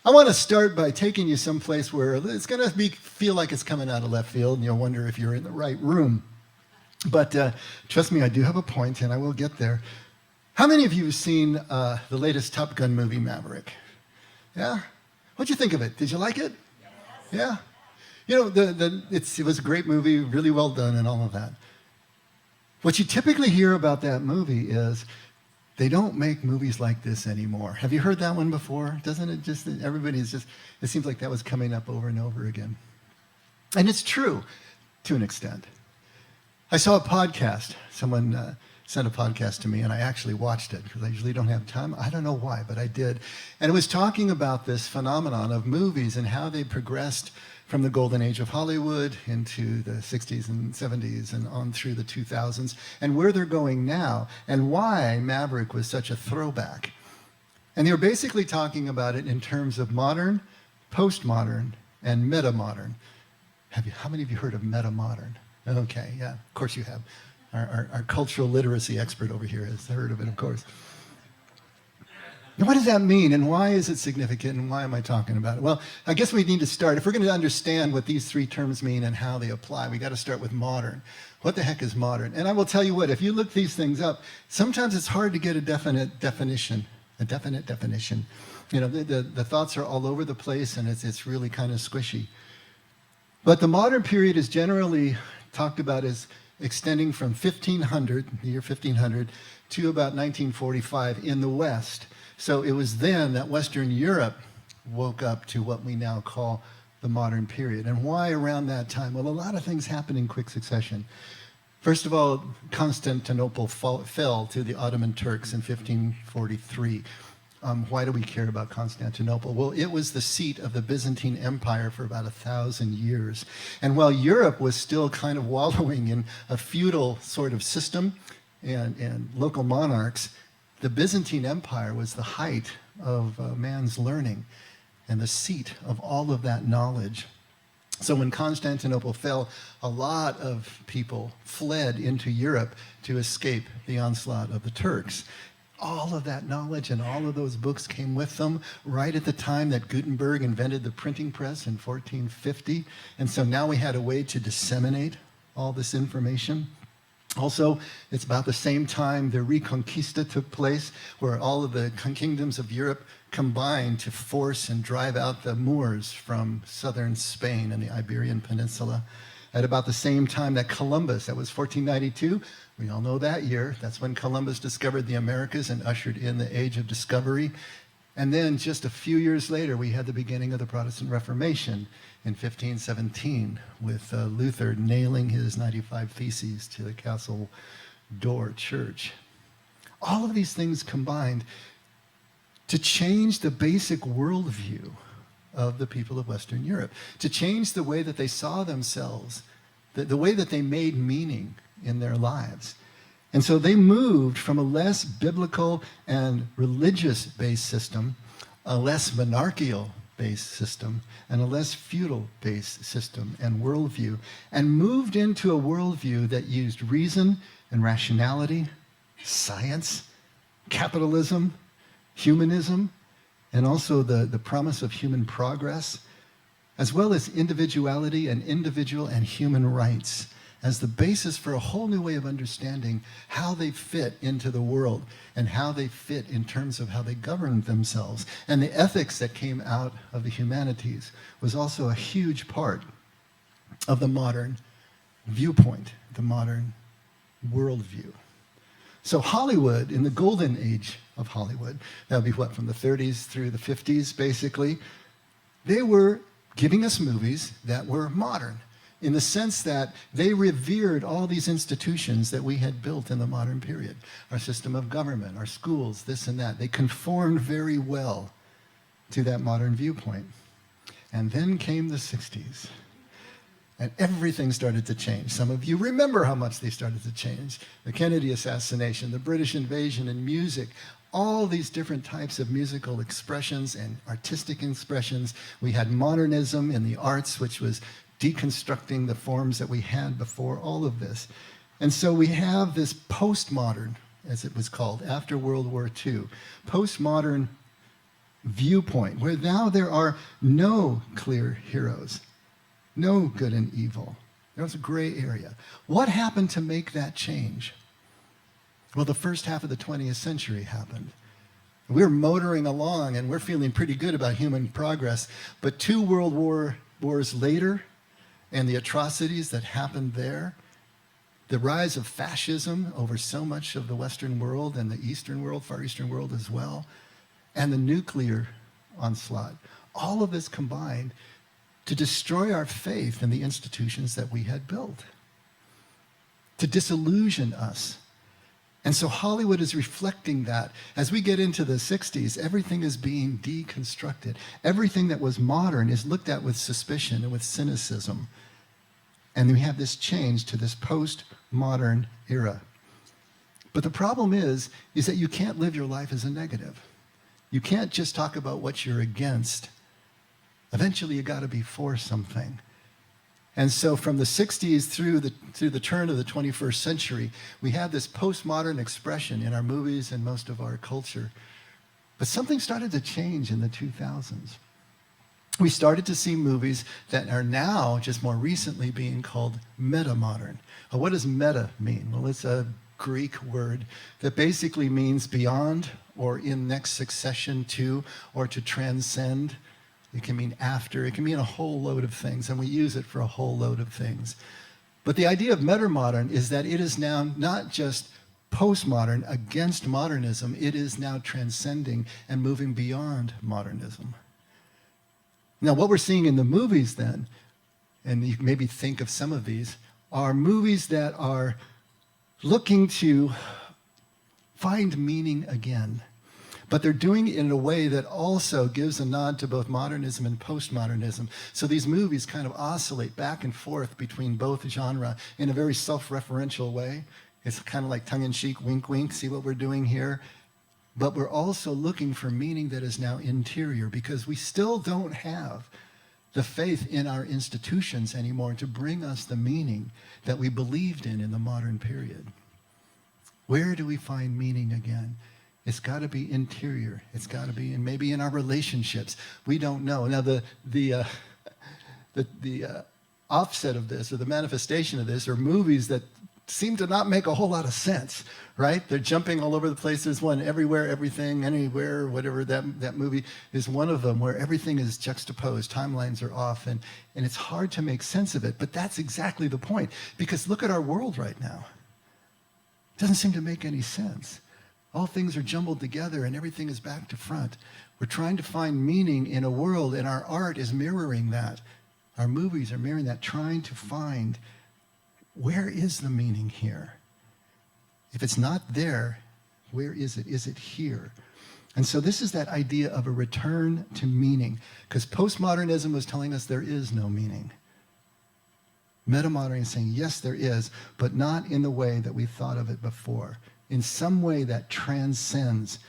I want to start by taking you someplace where it's going to feel like it's coming out of left field, and you'll wonder if you're in the right room. But trust me, I do have a point, and I will get there. How many of you have seen the latest Top Gun movie, Maverick? Yeah? What'd you think of it? Did you like it? Yeah? You know, it was a great movie, really well done, and all of that. What you typically hear about that movie is they don't make movies like this anymore. Have you heard that one before? Doesn't it just, it seems like that was coming up over and over again. And it's true, to an extent. I saw a podcast. Someone sent a podcast to me, and I actually watched it, because I usually don't have time. I don't know why, but I did. And it was talking about this phenomenon of movies and how they progressed from the golden age of Hollywood into the 60s and 70s and on through the 2000s, and where they're going now, and why Maverick was such a throwback. And they were basically talking about it in terms of modern, postmodern, and metamodern. How many of you heard of metamodern? Okay, yeah, of course you have. Our cultural literacy expert over here has heard of it, of course. Now, what does that mean, and why is it significant, and why am I talking about it? Well, I guess we need to start. If we're going to understand what these three terms mean and how they apply, we got to start with modern. What the heck is modern? And I will tell you what, if you look these things up, sometimes it's hard to get a definite definition. You know, the thoughts are all over the place, and it's really kind of squishy. But the modern period is generally talked about as extending from 1500, the year 1500, to about 1945 in the West. So it was then that Western Europe woke up to what we now call the modern period. And why around that time? Well, a lot of things happened in quick succession. First of all, Constantinople fell to the Ottoman Turks in 1543. Why do we care about Constantinople? Well, it was the seat of the Byzantine Empire for about 1,000 years. And while Europe was still kind of wallowing in a feudal sort of system and local monarchs, the Byzantine Empire was the height of man's learning and the seat of all of that knowledge. So when Constantinople fell, a lot of people fled into Europe to escape the onslaught of the Turks. All of that knowledge and all of those books came with them right at the time that Gutenberg invented the printing press in 1450. And so now we had a way to disseminate all this information. Also, it's about the same time the Reconquista took place, where all of the kingdoms of Europe combined to force and drive out the Moors from southern Spain and the Iberian Peninsula. At about the same time that Columbus, that was 1492, we all know that year, that's when Columbus discovered the Americas and ushered in the Age of Discovery. And then just a few years later, we had the beginning of the Protestant Reformation in 1517, with Luther nailing his 95 Theses to the castle door church. All of these things combined to change the basic worldview of the people of Western Europe, to change the way that they saw themselves, the way that they made meaning in their lives. And so they moved from a less biblical and religious-based system, a less monarchical-based system, and a less feudal-based system and worldview, and moved into a worldview that used reason and rationality, science, capitalism, humanism, and also the promise of human progress, as well as individuality and individual and human rights as the basis for a whole new way of understanding how they fit into the world and how they fit in terms of how they govern themselves. And the ethics that came out of the humanities was also a huge part of the modern viewpoint, the modern worldview. So Hollywood, in the golden age of Hollywood, that would be what, from the 30s through the 50s, basically, they were giving us movies that were modern, in the sense that they revered all these institutions that we had built in the modern period. Our system of government, our schools, this and that. They conformed very well to that modern viewpoint. And then came the 60s. And everything started to change. Some of you remember how much they started to change. The Kennedy assassination, the British invasion, and music. All these different types of musical expressions and artistic expressions. We had modernism in the arts, which was deconstructing the forms that we had before all of this. And so we have this postmodern, as it was called, after World War II. Postmodern viewpoint, where now there are no clear heroes, no good and evil. There was a gray area. What happened to make that change? Well, the first half of the 20th century happened. We're motoring along and we're feeling pretty good about human progress, but 2 world wars later, and the atrocities that happened there, the rise of fascism over so much of the Western world and the Eastern world, Far Eastern world as well, and the nuclear onslaught, all of this combined to destroy our faith in the institutions that we had built, to disillusion us. And so Hollywood is reflecting that. As we get into the 60s, everything is being deconstructed. Everything that was modern is looked at with suspicion and with cynicism. And we have this change to this postmodern era. But the problem is that you can't live your life as a negative. You can't just talk about what you're against. Eventually, you got to be for something. And so from the 60s through the turn of the 21st century, we have this postmodern expression in our movies and most of our culture. But something started to change in the 2000s. We started to see movies that are now, just more recently, being called metamodern. What does meta mean? Well, it's a Greek word that basically means beyond or in next succession to or to transcend. It can mean after. It can mean a whole load of things, and we use it for a whole load of things. But the idea of metamodern is that it is now not just postmodern against modernism. It is now transcending and moving beyond modernism. Now, what we're seeing in the movies then, and you can maybe think of some of these, are movies that are looking to find meaning again. But they're doing it in a way that also gives a nod to both modernism and postmodernism. So these movies kind of oscillate back and forth between both genres in a very self-referential way. It's kind of like tongue-in-cheek, wink, wink, see what we're doing here. But we're also looking for meaning that is now interior, because we still don't have the faith in our institutions anymore to bring us the meaning that we believed in the modern period. Where do we find meaning again? It's got to be interior. It's got to be maybe in our relationships. We don't know. Now, the offset of this, or the manifestation of this, are movies that seem to not make a whole lot of sense, right? They're jumping all over the place. There's one, Everywhere, Everything, Anywhere, whatever, that movie is one of them, where everything is juxtaposed, timelines are off, and it's hard to make sense of it. But that's exactly the point, because look at our world right now. It doesn't seem to make any sense. All things are jumbled together and everything is back to front. We're trying to find meaning in a world, and our art is mirroring that. Our movies are mirroring that, trying to find, where is the meaning here? If it's not there, where is it? Is it here? And so this is that idea of a return to meaning, because postmodernism was telling us there is no meaning. Metamodern is saying, yes, there is, but not in the way that we thought of it before. In some way that transcends,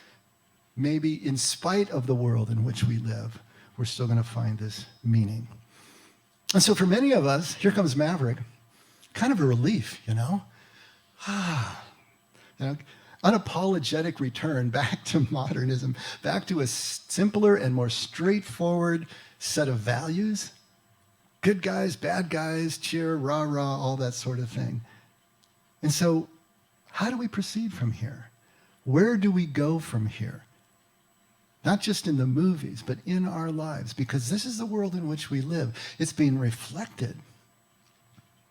maybe in spite of the world in which we live, we're still going to find this meaning. And so for many of us, here comes Maverick, kind of a relief, you know? Unapologetic return back to modernism, back to a simpler and more straightforward set of values. Good guys, bad guys, cheer, rah-rah, all that sort of thing. And so, how do we proceed from here? Where do we go from here? Not just in the movies, but in our lives, because this is the world in which we live. It's being reflected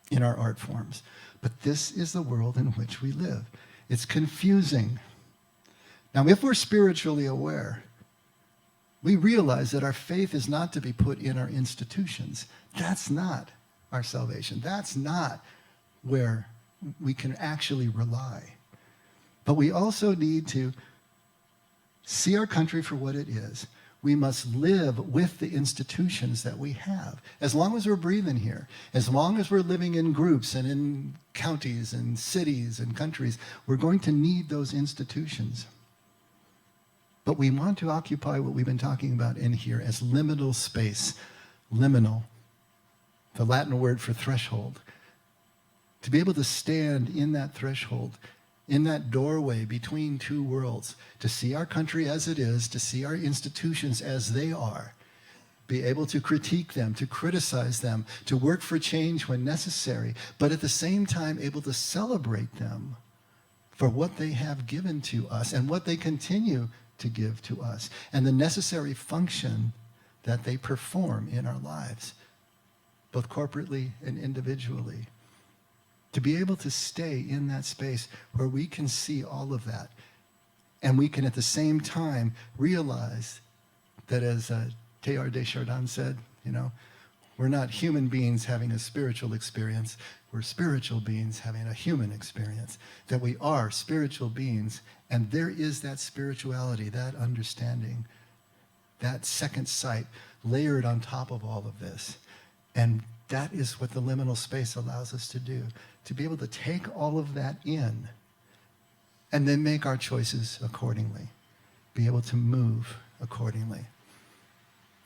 in our art forms, but this is the world in which we live. It's confusing. Now, if we're spiritually aware, we realize that our faith is not to be put in our institutions. That's not our salvation. That's not where we can actually rely. But we also need to see our country for what it is. We must live with the institutions that we have. As long as we're breathing here, as long as we're living in groups and in counties and cities and countries, we're going to need those institutions. But we want to occupy what we've been talking about in here as liminal space. Liminal, the Latin word for threshold. To be able to stand in that threshold in that doorway between two worlds, to see our country as it is, to see our institutions as they are, be able to critique them, to criticize them, to work for change when necessary, but at the same time able to celebrate them for what they have given to us and what they continue to give to us, and the necessary function that they perform in our lives, both corporately and individually. To be able to stay in that space where we can see all of that, and we can at the same time realize that, as Teilhard de Chardin said, we're not human beings having a spiritual experience, we're spiritual beings having a human experience, that we are spiritual beings, and there is that spirituality, that understanding, that second sight layered on top of all of this. And that is what the liminal space allows us to do, to be able to take all of that in and then make our choices accordingly, be able to move accordingly.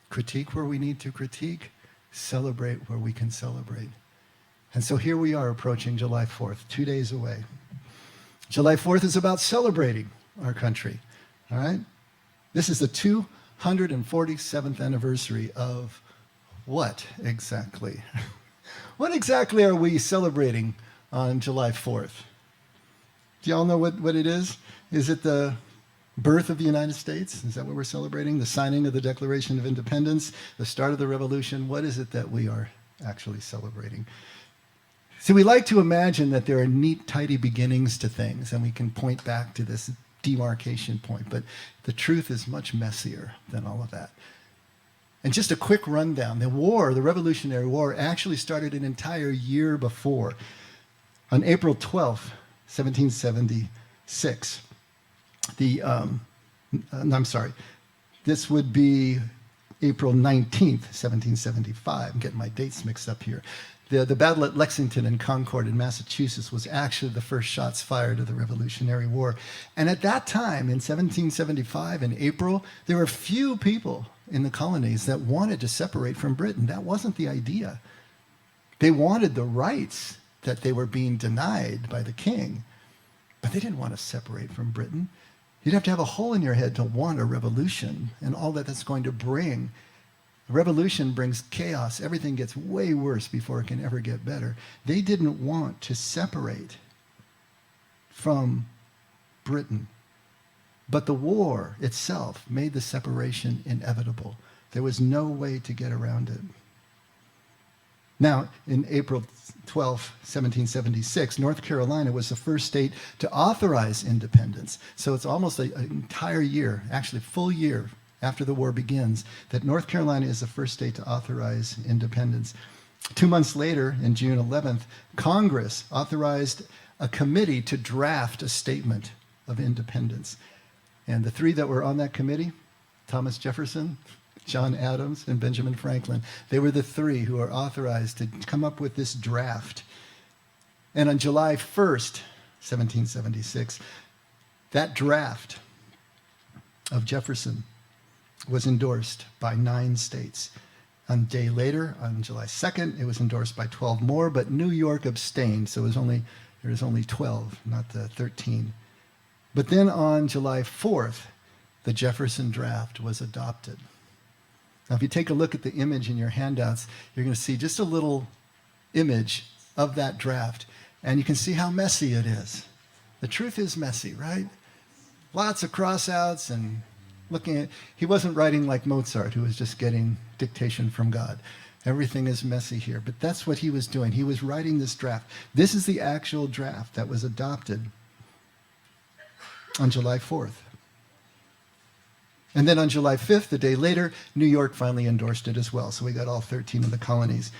Critique where we need to critique, celebrate where we can celebrate. And so here we are approaching July 4th, 2 days away. July 4th is about celebrating our country, all right? This is the 247th anniversary of what exactly? What exactly are we celebrating on July 4th? Do y'all know what it is? Is it the birth of the United States? Is that what we're celebrating? The signing of the Declaration of Independence? The start of the revolution? What is it that we are actually celebrating? See, we like to imagine that there are neat, tidy beginnings to things, and we can point back to this demarcation point, but the truth is much messier than all of that. And just a quick rundown, the Revolutionary War, actually started an entire year before. On April 12th, 1776, this would be April 19th, 1775. I'm getting my dates mixed up here. The battle at Lexington and Concord in Massachusetts was actually the first shots fired of the Revolutionary War. And at that time, in 1775, in April, there were few people in the colonies that wanted to separate from Britain. That wasn't the idea. They wanted the rights that they were being denied by the king, but they didn't want to separate from Britain. You'd have to have a hole in your head to want a revolution and all that that's going to bring. A revolution brings chaos. Everything gets way worse before it can ever get better. They didn't want to separate from Britain. But the war itself made the separation inevitable. There was no way to get around it. Now, in April 12, 1776, North Carolina was the first state to authorize independence. So it's almost an entire year, actually full year after the war begins, that North Carolina is the first state to authorize independence. 2 months later, in June 11th, Congress authorized a committee to draft a statement of independence. And the three that were on that committee, Thomas Jefferson, John Adams, and Benjamin Franklin, they were the three who were authorized to come up with this draft. And on July 1st, 1776, that draft of Jefferson was endorsed by 9 states. A day later, on July 2nd, it was endorsed by 12 more, but New York abstained, so there was only 12, not the 13. But then on July 4th, the Jefferson draft was adopted. Now, if you take a look at the image in your handouts, you're going to see just a little image of that draft, and you can see how messy it is. The truth is messy, right? Lots of cross-outs and he wasn't writing like Mozart, who was just getting dictation from God. Everything is messy here, but that's what he was doing. He was writing this draft. This is the actual draft that was adopted on July 4th. And then on July 5th, the day later, New York finally endorsed it as well. So we got all 13 of the colonies.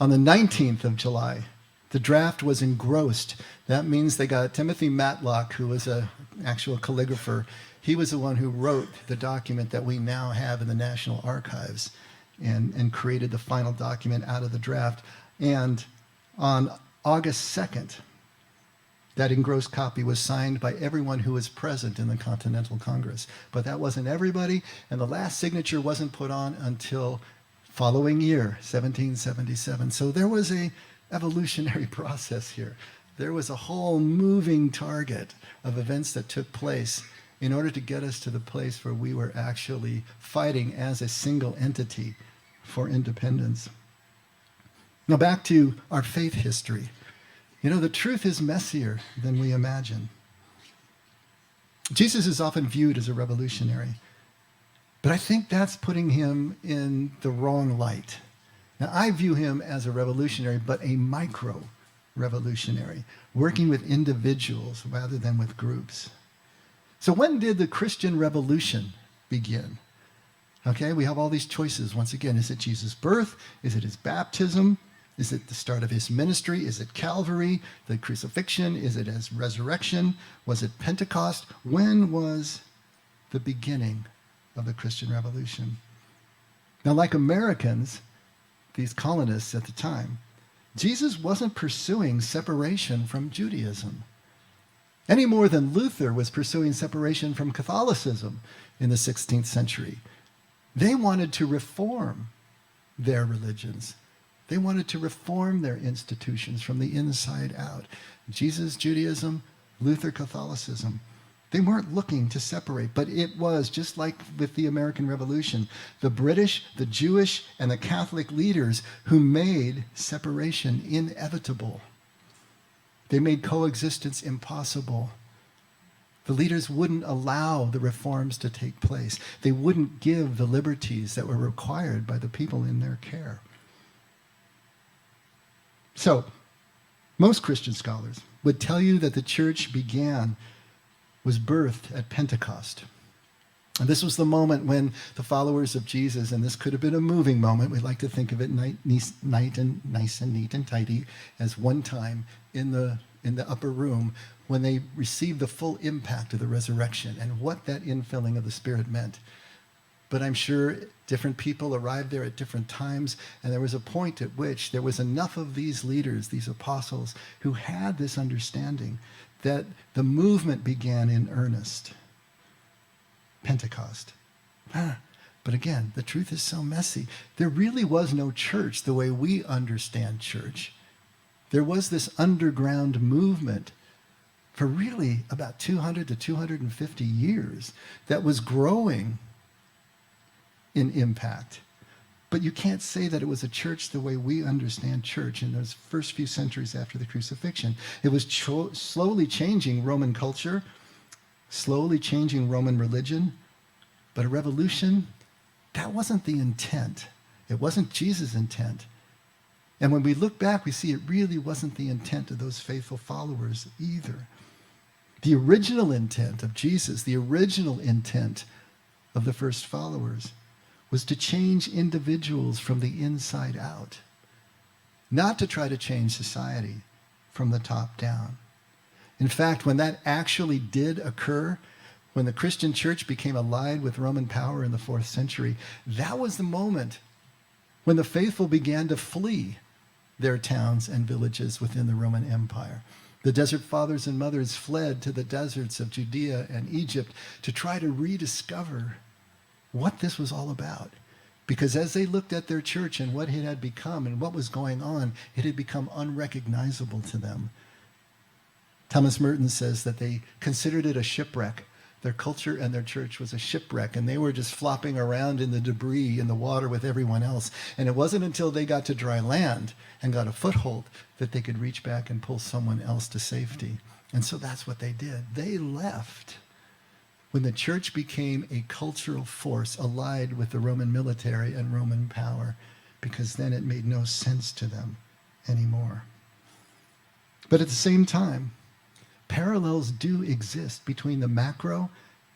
On the 19th of July, the draft was engrossed. That means they got Timothy Matlock, who was an actual calligrapher. He was the one who wrote the document that we now have in the National Archives and created the final document out of the draft. And on August 2nd, that engrossed copy was signed by everyone who was present in the Continental Congress. But that wasn't everybody, and the last signature wasn't put on until following year, 1777. So there was a evolutionary process here. There was a whole moving target of events that took place in order to get us to the place where we were actually fighting as a single entity for independence. Now back to our faith history. You know, the truth is messier than we imagine. Jesus is often viewed as a revolutionary, but I think that's putting him in the wrong light. Now, I view him as a revolutionary, but a micro-revolutionary, working with individuals rather than with groups. So when did the Christian revolution begin? Okay, we have all these choices. Once again, is it Jesus' birth? Is it his baptism? Is it the start of his ministry? Is it Calvary, the crucifixion? Is it his resurrection? Was it Pentecost? When was the beginning of the Christian revolution? Now, like Americans, these colonists at the time, Jesus wasn't pursuing separation from Judaism any more than Luther was pursuing separation from Catholicism in the 16th century. They wanted to reform their religions. They wanted to reform their institutions from the inside out. Jesus, Judaism, Luther, Catholicism. They weren't looking to separate, but it was, just like with the American Revolution, the British, the Jewish, and the Catholic leaders who made separation inevitable. They made coexistence impossible. The leaders wouldn't allow the reforms to take place. They wouldn't give the liberties that were required by the people in their care. So, most Christian scholars would tell you that the church was birthed at Pentecost. And this was the moment when the followers of Jesus, and this could have been a moving moment, we like to think of it nice and neat and tidy, as one time in the upper room when they received the full impact of the resurrection and what that infilling of the Spirit meant. But I'm sure different people arrived there at different times, and there was a point at which there was enough of these leaders, these apostles, who had this understanding that the movement began in earnest. Pentecost. But again, the truth is so messy. There really was no church the way we understand church. There was this underground movement for really about 200 to 250 years that was growing in impact. But you can't say that it was a church the way we understand church in those first few centuries after the crucifixion. It was slowly changing Roman culture, slowly changing Roman religion, but a revolution, that wasn't the intent. It wasn't Jesus' intent. And when we look back, we see it really wasn't the intent of those faithful followers either. The original intent of Jesus, the original intent of the first followers, was to change individuals from the inside out, not to try to change society from the top down. In fact, when that actually did occur, when the Christian church became allied with Roman power in the 4th century, that was the moment when the faithful began to flee their towns and villages within the Roman Empire. The desert fathers and mothers fled to the deserts of Judea and Egypt to try to rediscover what this was all about. Because as they looked at their church and what it had become and what was going on, it had become unrecognizable to them. Thomas Merton says that they considered it a shipwreck. Their culture and their church was a shipwreck, and they were just flopping around in the debris in the water with everyone else. And it wasn't until they got to dry land and got a foothold that they could reach back and pull someone else to safety. And so that's what they did. They left when the church became a cultural force allied with the Roman military and Roman power, because then it made no sense to them anymore. But at the same time, parallels do exist between the macro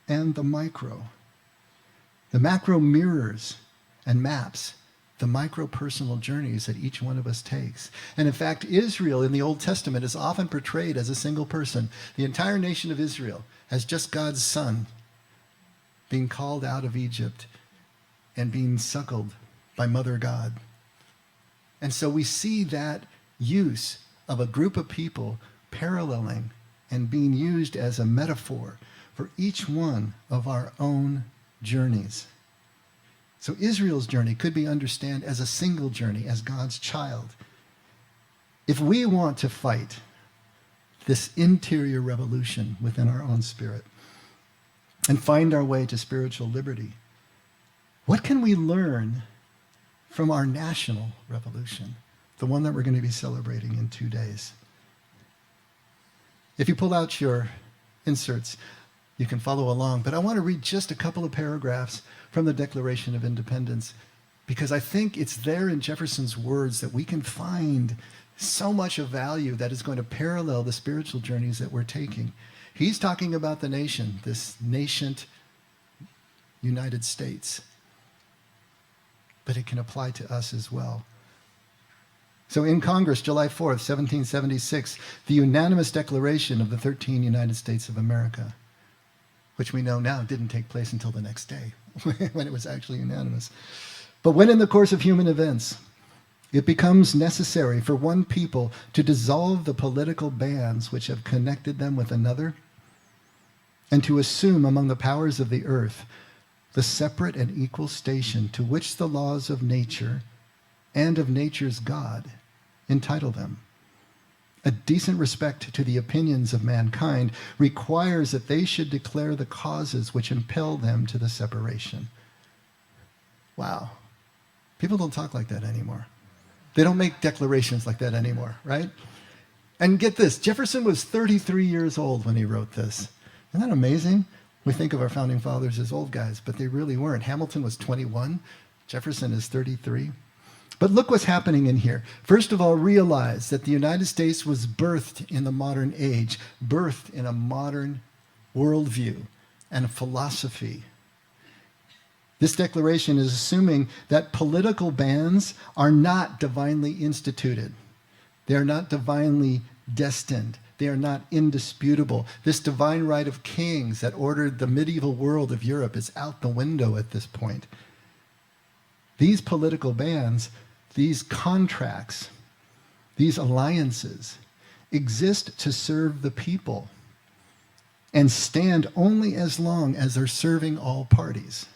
and the micro. The macro mirrors and maps the micro-personal journeys that each one of us takes. And in fact, Israel in the Old Testament is often portrayed as a single person. The entire nation of Israel as just God's son being called out of Egypt and being suckled by Mother God. And so we see that use of a group of people paralleling and being used as a metaphor for each one of our own journeys. So Israel's journey could be understood as a single journey, as God's child. If we want to fight this interior revolution within our own spirit and find our way to spiritual liberty. What can we learn from our national revolution, the one that we're going to be celebrating in 2 days? If you pull out your inserts, you can follow along, but I want to read just a couple of paragraphs from the Declaration of Independence, because I think it's there in Jefferson's words that we can find so much of value that is going to parallel the spiritual journeys that we're taking. He's talking about the nation, this nascent United States, but it can apply to us as well. So in Congress, July 4th, 1776, the unanimous declaration of the 13 United States of America, which we know now didn't take place until the next day, when it was actually unanimous. But when in the course of human events, it becomes necessary for one people to dissolve the political bands which have connected them with another, and to assume among the powers of the earth the separate and equal station to which the laws of nature and of nature's God entitle them. A decent respect to the opinions of mankind requires that they should declare the causes which impel them to the separation. Wow. People don't talk like that anymore. They don't make declarations like that anymore, right? And get this, Jefferson was 33 years old when he wrote this. Isn't that amazing? We think of our founding fathers as old guys, but they really weren't. Hamilton was 21. Jefferson is 33. But look what's happening in here. First of all, realize that the United States was birthed in the modern age, birthed in a modern worldview and philosophy. This declaration is assuming that political bands are not divinely instituted. They are not divinely destined. They are not indisputable. This divine right of kings that ordered the medieval world of Europe is out the window at this point. These political bands, these contracts, these alliances exist to serve the people and stand only as long as they're serving all parties.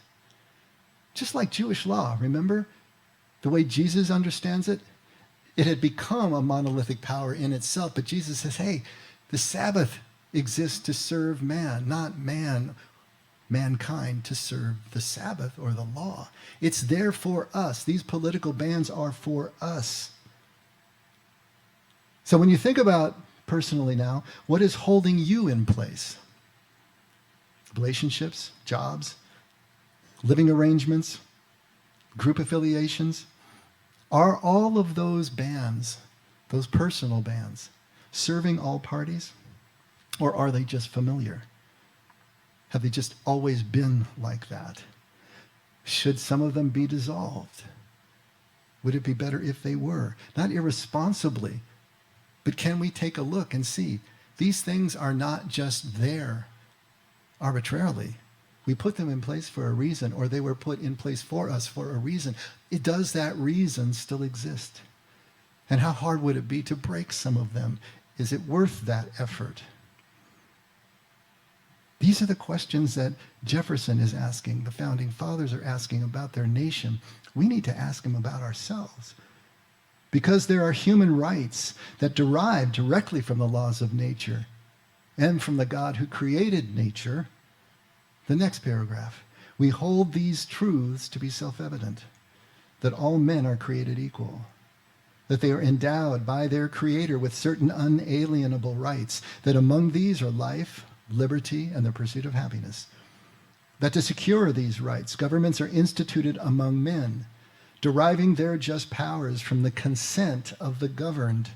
Just like Jewish law, remember? The way Jesus understands it, it had become a monolithic power in itself, but Jesus says, hey, the Sabbath exists to serve man, not mankind to serve the Sabbath or the law. It's there for us. These political bands are for us. So when you think about, personally now, what is holding you in place? Relationships, jobs, living arrangements, group affiliations, are all of those bands, those personal bands, serving all parties? Or are they just familiar? Have they just always been like that? Should some of them be dissolved? Would it be better if they were? Not irresponsibly, but can we take a look and see these things are not just there arbitrarily. We put them in place for a reason, or they were put in place for us for a reason. Does that reason still exist? And how hard would it be to break some of them? Is it worth that effort? These are the questions that Jefferson is asking, the founding fathers are asking about their nation. We need to ask them about ourselves. Because there are human rights that derive directly from the laws of nature and from the God who created nature. The next paragraph. We hold these truths to be self-evident, that all men are created equal, that they are endowed by their Creator with certain unalienable rights, that among these are life, liberty, and the pursuit of happiness, that to secure these rights, governments are instituted among men, deriving their just powers from the consent of the governed,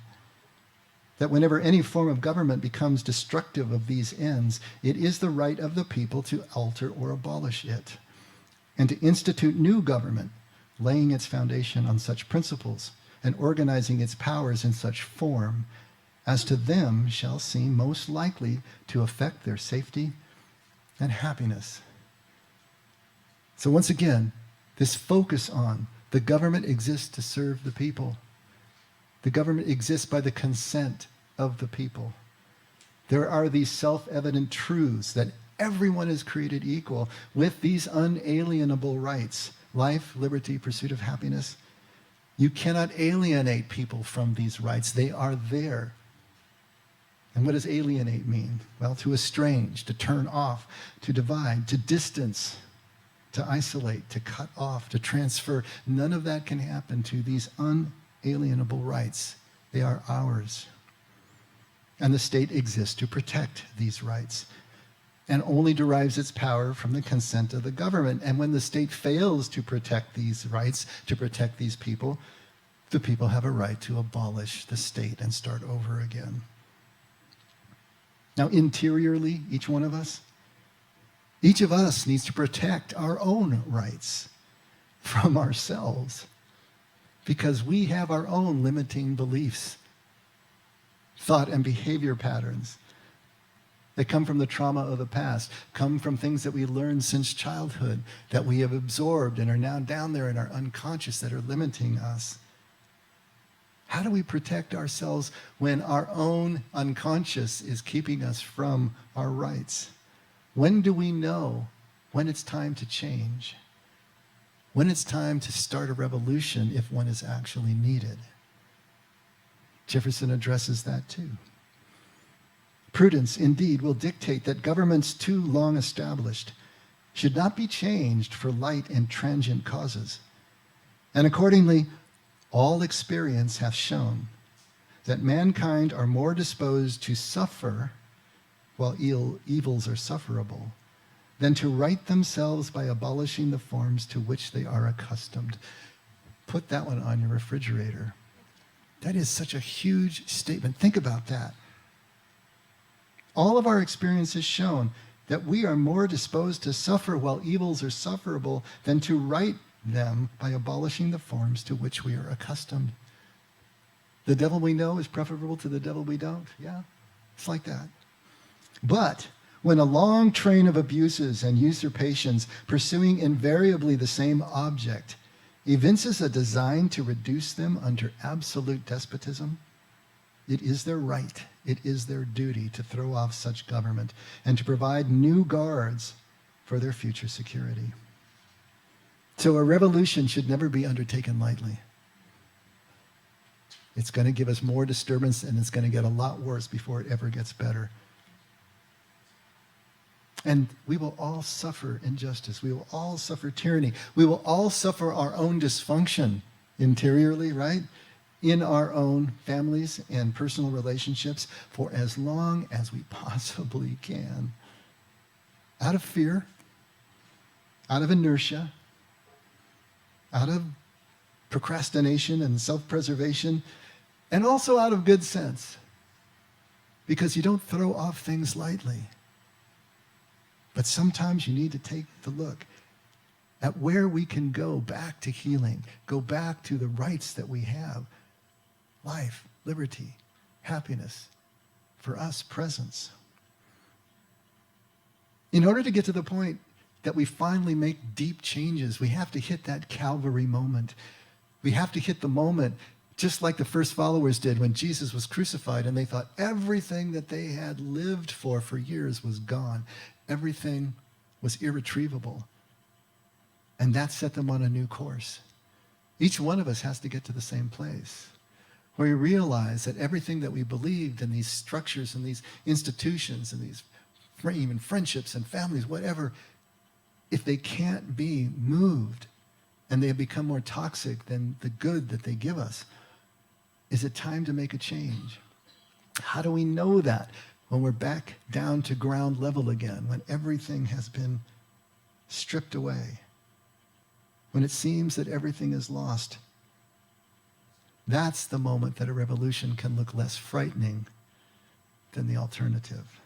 that whenever any form of government becomes destructive of these ends, it is the right of the people to alter or abolish it, and to institute new government, laying its foundation on such principles and organizing its powers in such form as to them shall seem most likely to affect their safety and happiness. So once again, this focus on the government exists to serve the people. The government exists by the consent of the people. There are these self-evident truths that everyone is created equal with these unalienable rights, life, liberty, pursuit of happiness. You cannot alienate people from these rights. They are there. And what does alienate mean? Well, to estrange, to turn off, to divide, to distance, to isolate, to cut off, to transfer. None of that can happen to these unalienable rights. They are ours. And the state exists to protect these rights and only derives its power from the consent of the government. And when the state fails to protect these rights, to protect these people, the people have a right to abolish the state and start over again. Now, interiorly, each of us needs to protect our own rights from ourselves because we have our own limiting beliefs, thought and behavior patterns that come from the trauma of the past, come from things that we learned since childhood, that we have absorbed and are now down there in our unconscious that are limiting us. How do we protect ourselves when our own unconscious is keeping us from our rights? When do we know when it's time to change? When it's time to start a revolution if one is actually needed? Jefferson addresses that too. Prudence, indeed, will dictate that governments too long established should not be changed for light and transient causes. And accordingly, all experience hath shown that mankind are more disposed to suffer while evils are sufferable than to right themselves by abolishing the forms to which they are accustomed. Put that one on your refrigerator. That is such a huge statement. Think about that. All of our experience has shown that we are more disposed to suffer while evils are sufferable than to right them by abolishing the forms to which we are accustomed. The devil we know is preferable to the devil we don't. Yeah, it's like that. But when a long train of abuses and usurpations pursuing invariably the same object evinces a design to reduce them under absolute despotism, it is their right, it is their duty to throw off such government and to provide new guards for their future security. So a revolution should never be undertaken lightly. It's going to give us more disturbance and it's going to get a lot worse before it ever gets better. And we will all suffer injustice. We will all suffer tyranny. We will all suffer our own dysfunction interiorly, right? In our own families and personal relationships for as long as we possibly can. Out of fear, out of inertia, out of procrastination and self-preservation, and also out of good sense, because you don't throw off things lightly. But sometimes you need to take the look at where we can go back to healing, go back to the rights that we have. Life, liberty, happiness, for us, presence. In order to get to the point that we finally make deep changes, we have to hit that Calvary moment. We have to hit the moment just like the first followers did when Jesus was crucified and they thought everything that they had lived for years was gone. Everything was irretrievable. And that set them on a new course. Each one of us has to get to the same place where we realize that everything that we believed in these structures and these institutions and these even friendships and families, whatever, if they can't be moved and they have become more toxic than the good that they give us, is it time to make a change? How do we know that when we're back down to ground level again, when everything has been stripped away, when it seems that everything is lost? That's the moment that a revolution can look less frightening than the alternative.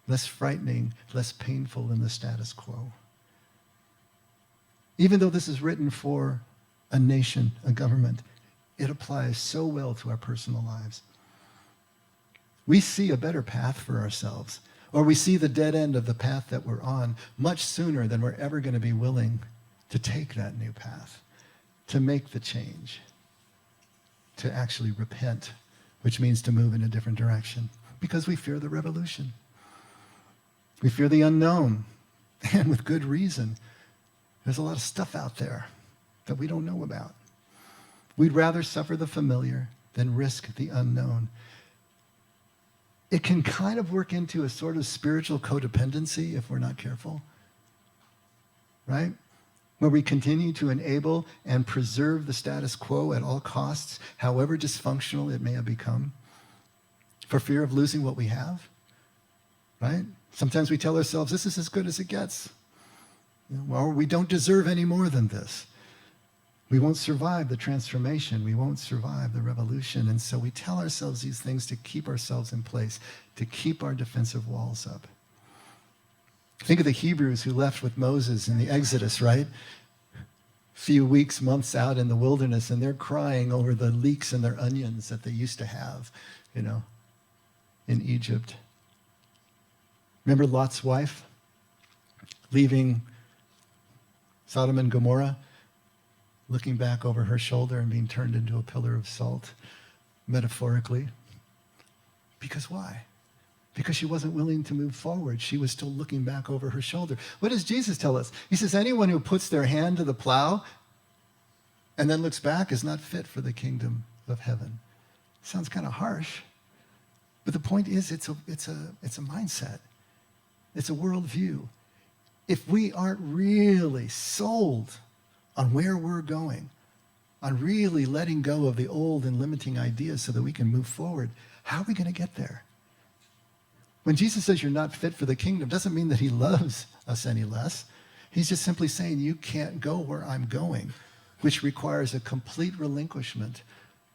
Less frightening, less painful than the status quo. Even though this is written for a nation, a government, it applies so well to our personal lives. We see a better path for ourselves, or we see the dead end of the path that we're on much sooner than we're ever going to be willing to take that new path, to make the change, to actually repent, which means to move in a different direction, because we fear the revolution. We fear the unknown, and with good reason. There's a lot of stuff out there that we don't know about. We'd rather suffer the familiar than risk the unknown. it can kind of work into a sort of spiritual codependency if we're not careful, right? Where we continue to enable and preserve the status quo at all costs, however dysfunctional it may have become, for fear of losing what we have, right? Sometimes we tell ourselves, this is as good as it gets. Well, we don't deserve any more than this. We won't survive the transformation. We won't survive the revolution. And so we tell ourselves these things to keep ourselves in place, to keep our defensive walls up. Think of the Hebrews who left with Moses in the Exodus, right? Few weeks, months out in the wilderness, and they're crying over the leeks in their onions that they used to have, in Egypt. Remember Lot's wife leaving Sodom and Gomorrah, looking back over her shoulder and being turned into a pillar of salt, metaphorically? Because why? Because she wasn't willing to move forward. She was still looking back over her shoulder. What does Jesus tell us? He says, anyone who puts their hand to the plow and then looks back is not fit for the kingdom of heaven. Sounds kind of harsh. But the point is, it's a mindset. It's a worldview. If we aren't really sold on where we're going, on really letting go of the old and limiting ideas so that we can move forward, how are we going to get there? When Jesus says you're not fit for the kingdom, doesn't mean that he loves us any less. He's just simply saying you can't go where I'm going, which requires a complete relinquishment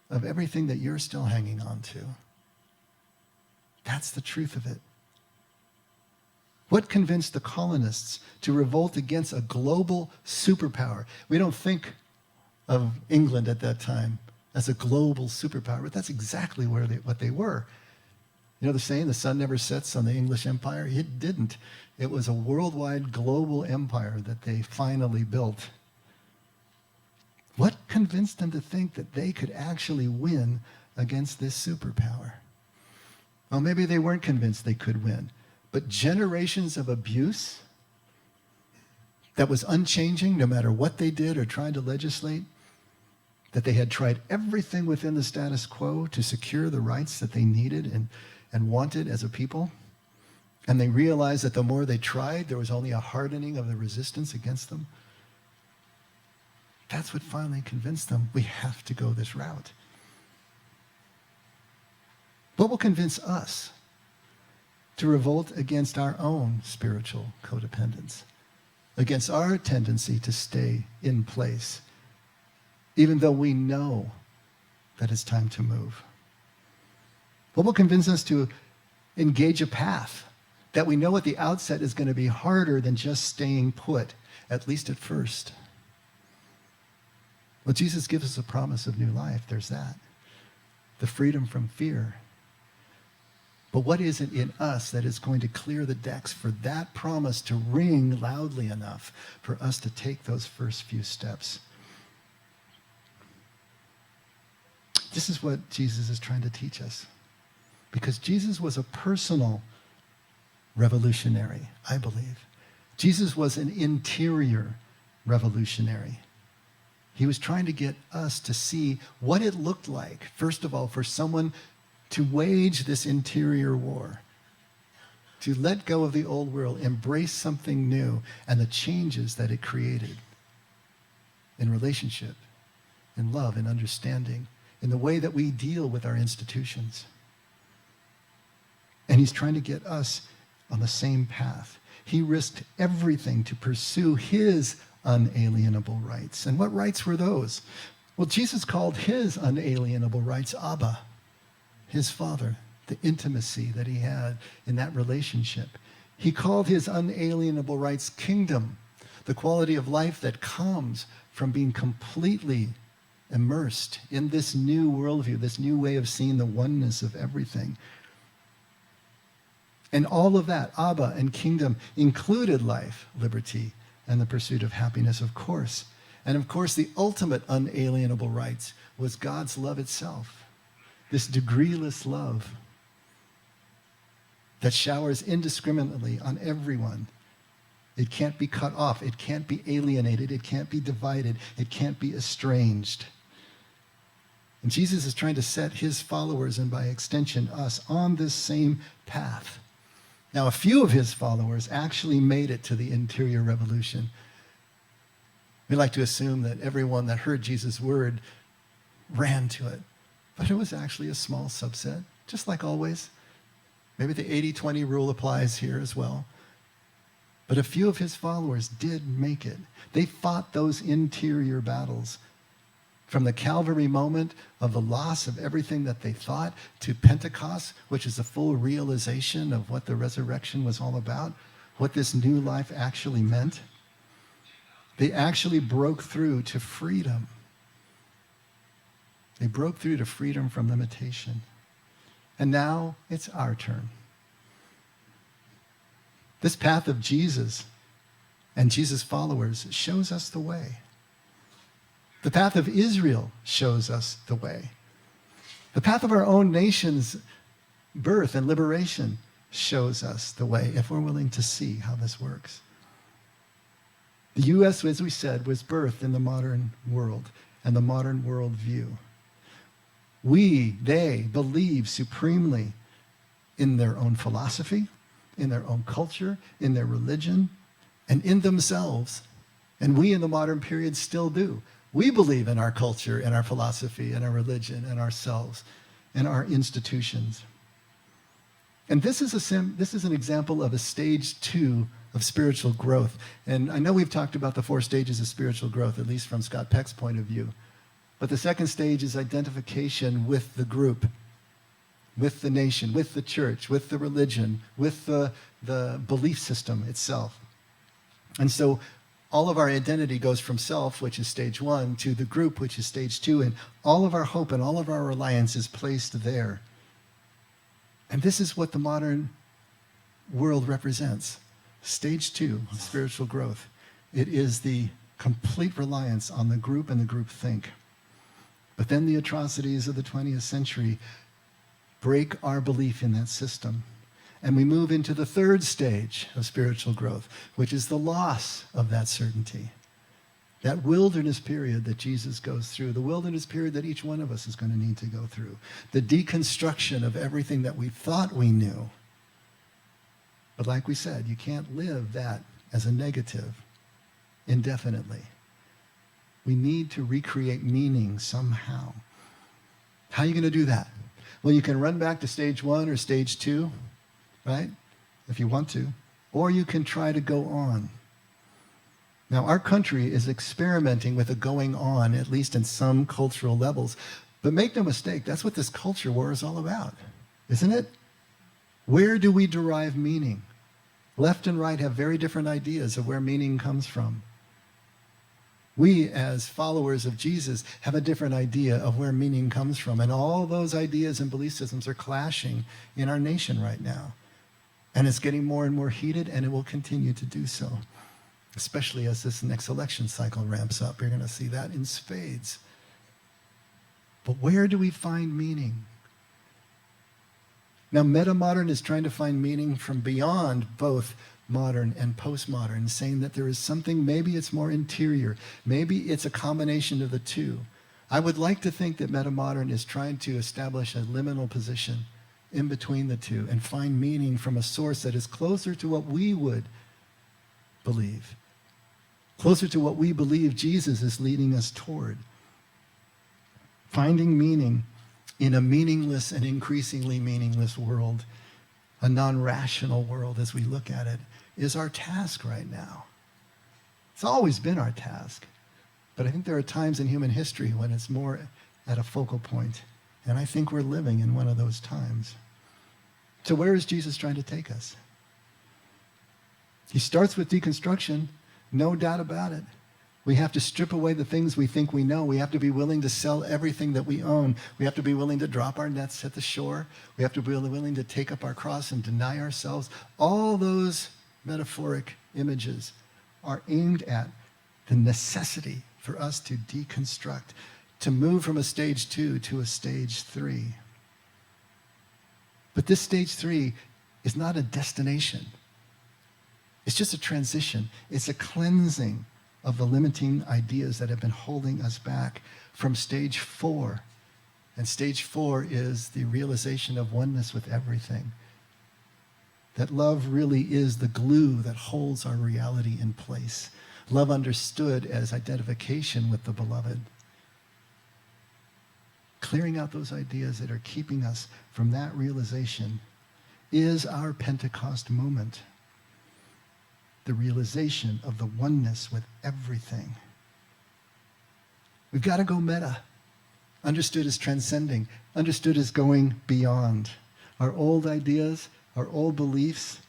of everything that you're still hanging on to. That's the truth of it. What convinced the colonists to revolt against a global superpower? We don't think of England at that time as a global superpower, but that's exactly what they were. You know the saying, the sun never sets on the English empire? It didn't. It was a worldwide global empire that they finally built. What convinced them to think that they could actually win against this superpower? Well, maybe they weren't convinced they could win. But generations of abuse that was unchanging no matter what they did or tried to legislate, that they had tried everything within the status quo to secure the rights that they needed and wanted as a people, and they realized that the more they tried, there was only a hardening of the resistance against them. That's what finally convinced them we have to go this route. What will convince us to revolt against our own spiritual codependence, against our tendency to stay in place, even though we know that it's time to move? What will convince us to engage a path that we know at the outset is going to be harder than just staying put, at least at first? Well, Jesus gives us a promise of new life. There's that. The freedom from fear. But what is it in us that is going to clear the decks for that promise to ring loudly enough for us to take those first few steps? This is what Jesus is trying to teach us. Because Jesus was a personal revolutionary, I believe. Jesus was an interior revolutionary. He was trying to get us to see what it looked like, first of all, for someone to wage this interior war, to let go of the old world, embrace something new, and the changes that it created in relationship, in love, in understanding, in the way that we deal with our institutions. And he's trying to get us on the same path. He risked everything to pursue his unalienable rights. And what rights were those? Well, Jesus called his unalienable rights Abba, his Father, the intimacy that he had in that relationship. He called his unalienable rights kingdom, the quality of life that comes from being completely immersed in this new worldview, this new way of seeing the oneness of everything. And all of that, Abba and kingdom, included life, liberty, and the pursuit of happiness, of course. And of course, the ultimate unalienable rights was God's love itself, this degreeless love that showers indiscriminately on everyone. It can't be cut off. It can't be alienated. It can't be divided. It can't be estranged. And Jesus is trying to set his followers, and by extension us, on this same path. Now, a few of his followers actually made it to the interior revolution. We like to assume that everyone that heard Jesus' word ran to it. But it was actually a small subset, just like always. Maybe the 80-20 rule applies here as well. But a few of his followers did make it. They fought those interior battles. From the Calvary moment of the loss of everything that they thought to Pentecost, which is the full realization of what the resurrection was all about, what this new life actually meant. They actually broke through to freedom. They broke through to freedom from limitation. And now it's our turn. This path of Jesus and Jesus' followers shows us the way. The path of Israel shows us the way. The path of our own nation's birth and liberation shows us the way, if we're willing to see how this works. The U.S., as we said, was birthed in the modern world and the modern worldview. They believe supremely in their own philosophy, in their own culture, in their religion, and in themselves. And we in the modern period still do. We believe in our culture, and our philosophy, and our religion, and ourselves, and our institutions. And this is an example of a stage 2 of spiritual growth. And I know we've talked about the 4 stages of spiritual growth, at least from Scott Peck's point of view. But the second stage is identification with the group, with the nation, with the church, with the religion, with the belief system itself. And so all of our identity goes from self, which is stage 1, to the group, which is stage 2, and all of our hope and all of our reliance is placed there. And this is what the modern world represents. Stage 2 of spiritual growth. It is the complete reliance on the group and the group think. But then the atrocities of the 20th century break our belief in that system. And we move into the third stage of spiritual growth, which is the loss of that certainty. That wilderness period that Jesus goes through, the wilderness period that each one of us is going to need to go through. The deconstruction of everything that we thought we knew. But like we said, you can't live that as a negative indefinitely. We need to recreate meaning somehow. How are you going to do that? Well, you can run back to stage 1 or stage 2, right? If you want to. Or you can try to go on. Now, our country is experimenting with a going on, at least in some cultural levels. But make no mistake, that's what this culture war is all about, isn't it? Where do we derive meaning? Left and right have very different ideas of where meaning comes from. We, as followers of Jesus, have a different idea of where meaning comes from. And all those ideas and belief systems are clashing in our nation right now. And it's getting more and more heated, and it will continue to do so. Especially as this next election cycle ramps up. You're going to see that in spades. But where do we find meaning? Now, Metamodern is trying to find meaning from beyond both modern and postmodern, saying that there is something, maybe it's more interior, maybe it's a combination of the two. I would like to think that Metamodern is trying to establish a liminal position in between the two and find meaning from a source that is closer to what we would believe, closer to what we believe Jesus is leading us toward. Finding meaning in a meaningless and increasingly meaningless world, a non-rational world as we look at it, is our task right now. It's always been our task. But I think there are times in human history when it's more at a focal point. And I think we're living in one of those times. So where is Jesus trying to take us? He starts with deconstruction, no doubt about it. We have to strip away the things we think we know. We have to be willing to sell everything that we own. We have to be willing to drop our nets at the shore. We have to be willing to take up our cross and deny ourselves. All those metaphoric images are aimed at the necessity for us to deconstruct, to move from a stage 2 to a stage 3. But this stage 3 is not a destination. It's just a transition. It's a cleansing of the limiting ideas that have been holding us back from stage 4 And stage 4 is the realization of oneness with everything. That love really is the glue that holds our reality in place. Love understood as identification with the beloved. Clearing out those ideas that are keeping us from that realization is our Pentecost moment. The realization of the oneness with everything. We've got to go meta. Understood as transcending. Understood as going beyond. Our old ideas, our old beliefs,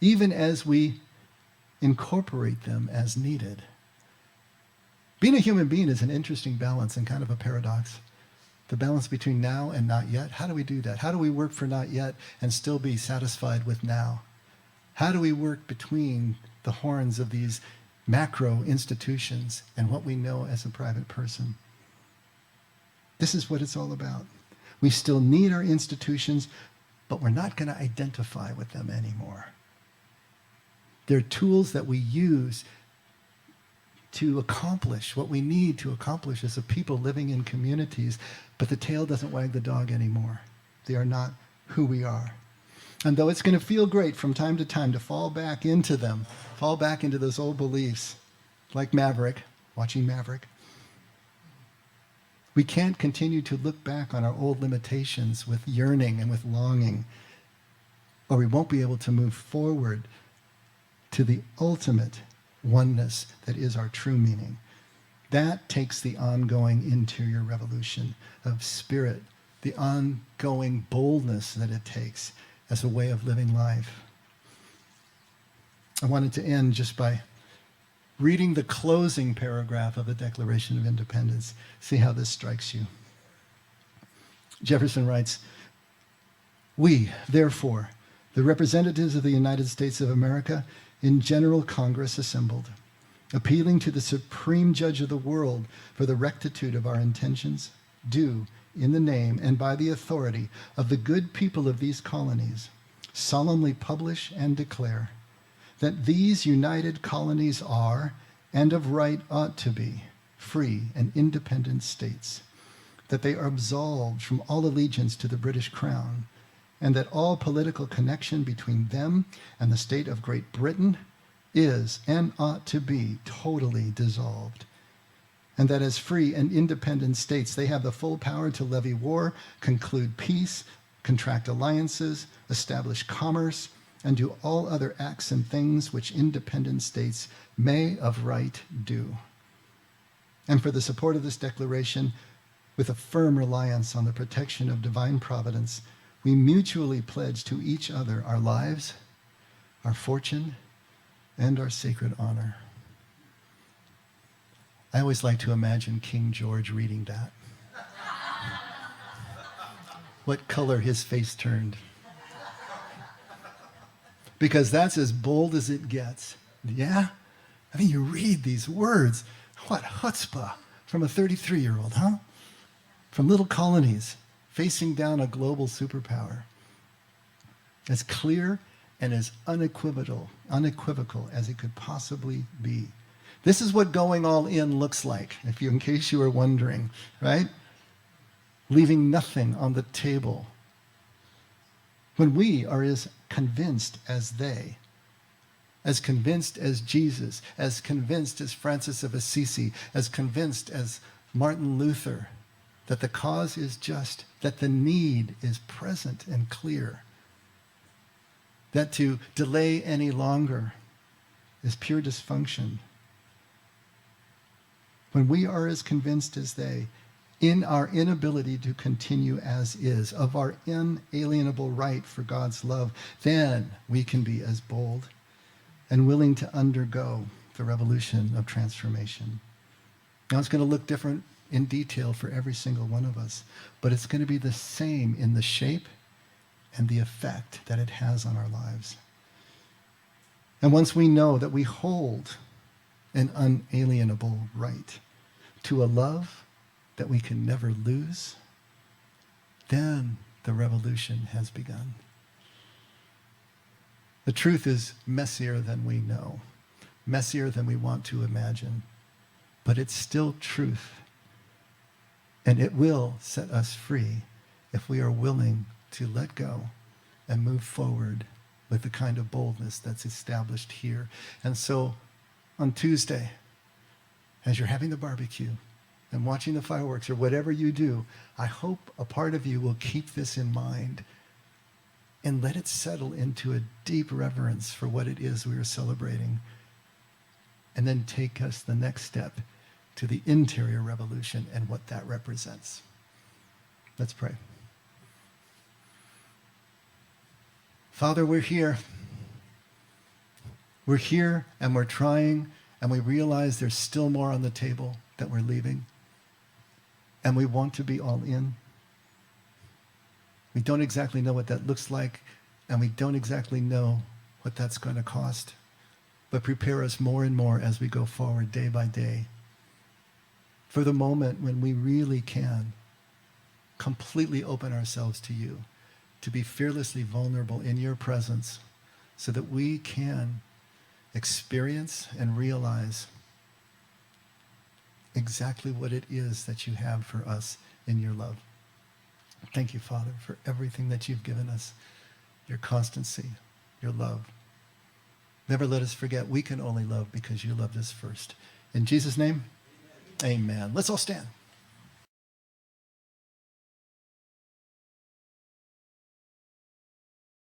even as we incorporate them as needed. Being a human being is an interesting balance and kind of a paradox. The balance between now and not yet. How do we do that? How do we work for not yet and still be satisfied with now? How do we work between the horns of these macro institutions and what we know as a private person? This is what it's all about. We still need our institutions, but we're not going to identify with them anymore. They're tools that we use to accomplish what we need to accomplish as a people living in communities, but the tail doesn't wag the dog anymore. They are not who we are. And though it's going to feel great from time to time to fall back into them, fall back into those old beliefs, like Maverick, watching Maverick, we can't continue to look back on our old limitations with yearning and with longing, or we won't be able to move forward to the ultimate oneness that is our true meaning. That takes the ongoing interior revolution of spirit, the ongoing boldness that it takes as a way of living life. I wanted to end just by reading the closing paragraph of the Declaration of Independence. See how this strikes you. Jefferson writes, "We, therefore, the representatives of the United States of America, in General Congress assembled, appealing to the Supreme Judge of the world for the rectitude of our intentions, do, in the name and by the authority of the good people of these colonies, solemnly publish and declare that these united colonies are, and of right ought to be, free and independent states, that they are absolved from all allegiance to the British Crown, and that all political connection between them and the state of Great Britain is and ought to be totally dissolved, and that as free and independent states they have the full power to levy war, conclude peace, contract alliances, establish commerce, and do all other acts and things which independent states may of right do. And for the support of this declaration, with a firm reliance on the protection of divine providence, we mutually pledge to each other our lives, our fortune, and our sacred honor." I always like to imagine King George reading that. What color his face turned. Because that's as bold as it gets. Yeah? I mean, you read these words. What chutzpah from a 33-year-old, huh? From little colonies facing down a global superpower. As clear and as unequivocal as it could possibly be. This is what going all in looks like, in case you were wondering, right? Leaving nothing on the table. When we are as convinced as they, as convinced as Jesus, as convinced as Francis of Assisi, as convinced as Martin Luther, that the cause is just, that the need is present and clear, that to delay any longer is pure dysfunction. When we are as convinced as they, in our inability to continue as is, of our inalienable right for God's love, then we can be as bold and willing to undergo the revolution of transformation. Now it's going to look different in detail for every single one of us, but it's going to be the same in the shape and the effect that it has on our lives. And once we know that we hold an unalienable right to a love that we can never lose, then the revolution has begun. The truth is messier than we know, messier than we want to imagine, but it's still truth. And it will set us free if we are willing to let go and move forward with the kind of boldness that's established here. And so on Tuesday, as you're having the barbecue and watching the fireworks or whatever you do, I hope a part of you will keep this in mind and let it settle into a deep reverence for what it is we are celebrating, and then take us the next step to the interior revolution and what that represents. Let's pray. Father, we're here. We're here and we're trying, and we realize there's still more on the table that we're leaving. And we want to be all in. We don't exactly know what that looks like, and we don't exactly know what that's going to cost. But prepare us more and more as we go forward day by day for the moment when we really can completely open ourselves to you, to be fearlessly vulnerable in your presence so that we can experience and realize exactly what it is that you have for us in your love. Thank you, Father, for everything that you've given us, your constancy, your love. Never let us forget we can only love because you loved us first. In Jesus' name, amen. Let's all stand.